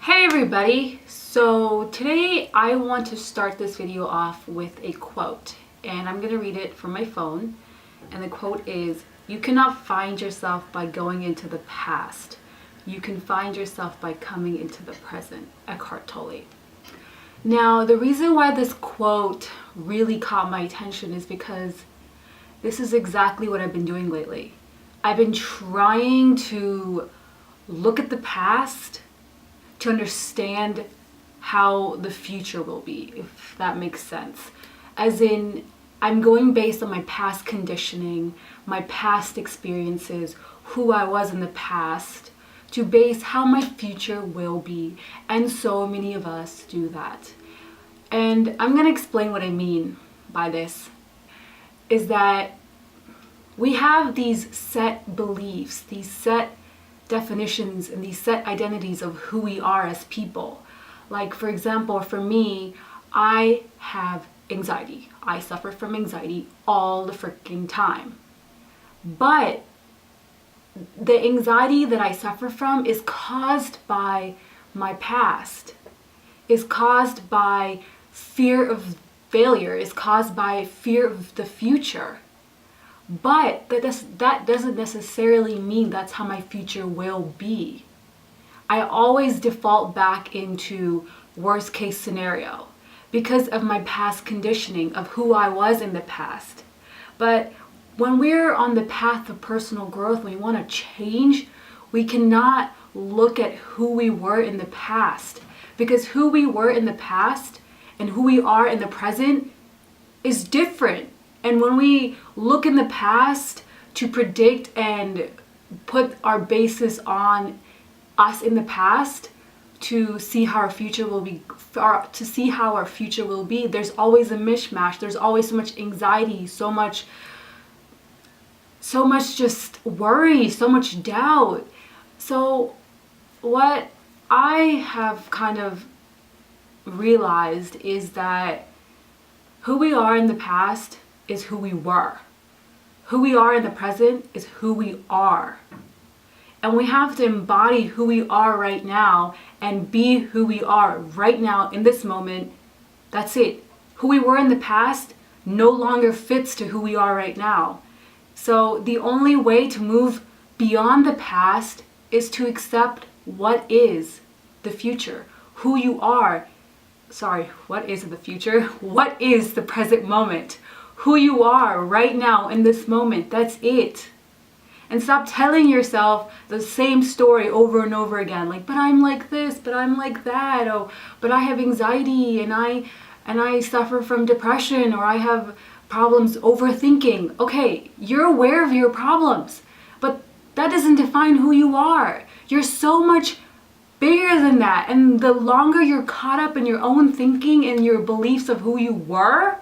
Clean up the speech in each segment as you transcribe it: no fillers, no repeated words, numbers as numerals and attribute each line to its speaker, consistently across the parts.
Speaker 1: Hey everybody! So today I want to start this video off with a quote, and I'm going to read it from my phone. And the quote is, "You cannot find yourself by going into the past. You can find yourself by coming into the present." Eckhart Tolle. Now, the reason why this quote really caught my attention is because this is exactly what I've been doing lately. I've been trying to look at the past to understand how the future will be, if that makes sense. As in, I'm going based on my past conditioning, my past experiences, who I was in the past, to base how my future will be. And so many of us do that. And I'm going to explain what I mean by this. Is that we have these set beliefs, these set definitions, and these set identities of who we are as people. Like, for example, for me, I have anxiety. I suffer from anxiety all the freaking time. But the anxiety that I suffer from is caused by my past, is caused by fear of failure, is caused by fear of the future. But that doesn't necessarily mean that's how my future will be. I always default back into worst case scenario because of my past conditioning of who I was in the past. But when we're on the path of personal growth, when we want to change, we cannot look at who we were in the past, because who we were in the past and who we are in the present is different. And when we look in the past to predict and put our basis on us in the past to see how our future will be, there's always a mishmash. There's always so much anxiety, so much just worry, so much doubt. So what I have kind of realized is that who we are in the past is who we were. Who we are in the present is who we are. And we have to embody who we are right now and be who we are right now in this moment. That's it. Who we were in the past no longer fits to who we are right now. So the only way to move beyond the past is to accept what is the future. Who you are. Sorry, what is the future? What is the present moment? Who you are right now in this moment. That's it. And stop telling yourself the same story over and over again. Like, but I'm like this, but I'm like that. Oh, but I have anxiety and I suffer from depression, or I have problems overthinking. Okay, you're aware of your problems, but that doesn't define who you are. You're so much bigger than that. And the longer you're caught up in your own thinking and your beliefs of who you were,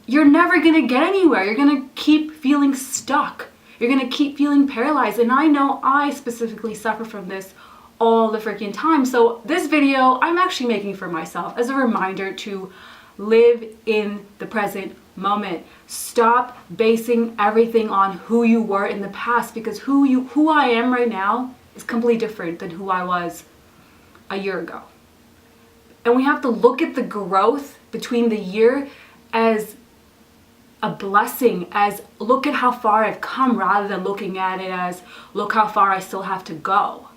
Speaker 1: you're never going to get anywhere. You're going to keep feeling stuck. You're going to keep feeling paralyzed. And I know I specifically suffer from this all the freaking time. So this video, I'm actually making for myself as a reminder to live in the present moment. Stop basing everything on who you were in the past, because who I am right now is completely different than who I was a year ago. And we have to look at the growth between the year as a blessing, as look at how far I've come, rather than looking at it as look how far I still have to go.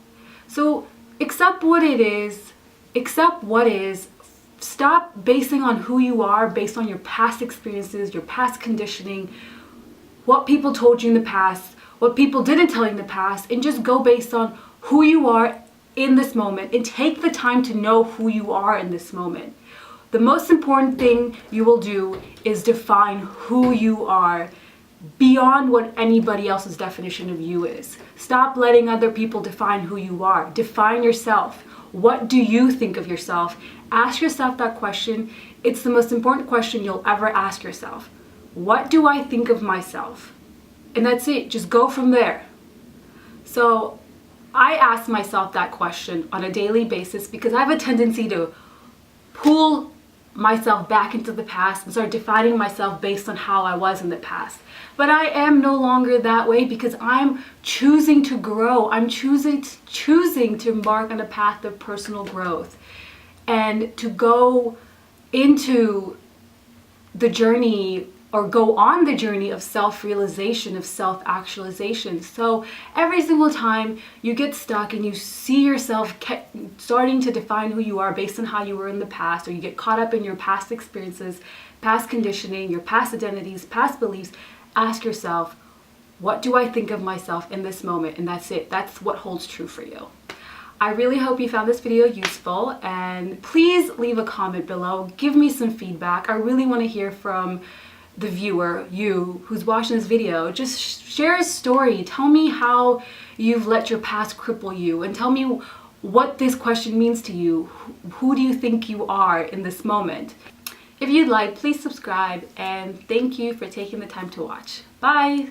Speaker 1: So accept what it is, accept what is. Stop basing on who you are based on your past experiences, your past conditioning, what people told you in the past, what people didn't tell you in the past, and just go based on who you are in this moment, and take the time to know who you are in this moment. The most important thing you will do is define who you are beyond what anybody else's definition of you is. Stop letting other people define who you are. Define yourself. What do you think of yourself? Ask yourself that question. It's the most important question you'll ever ask yourself. What do I think of myself? And that's it. Just go from there. So I ask myself that question on a daily basis because I have a tendency to pull myself back into the past and start defining myself based on how I was in the past. But I am no longer that way because I'm choosing to grow. I'm choosing to embark on a path of personal growth and to go into the journey or go on the journey of self-realization, of self-actualization. So every single time you get stuck and you see yourself starting to define who you are based on how you were in the past, or you get caught up in your past experiences, past conditioning, your past identities, past beliefs, ask yourself, what do I think of myself in this moment? And that's it. That's what holds true for you. I really hope you found this video useful, and please leave a comment below. Give me some feedback. I really want to hear from the viewer, you who's watching this video. Just share a story. Tell me how you've let your past cripple you, and tell me what this question means to you. Who do you think you are in this moment? If you'd like, please subscribe, and thank you for taking the time to watch. Bye!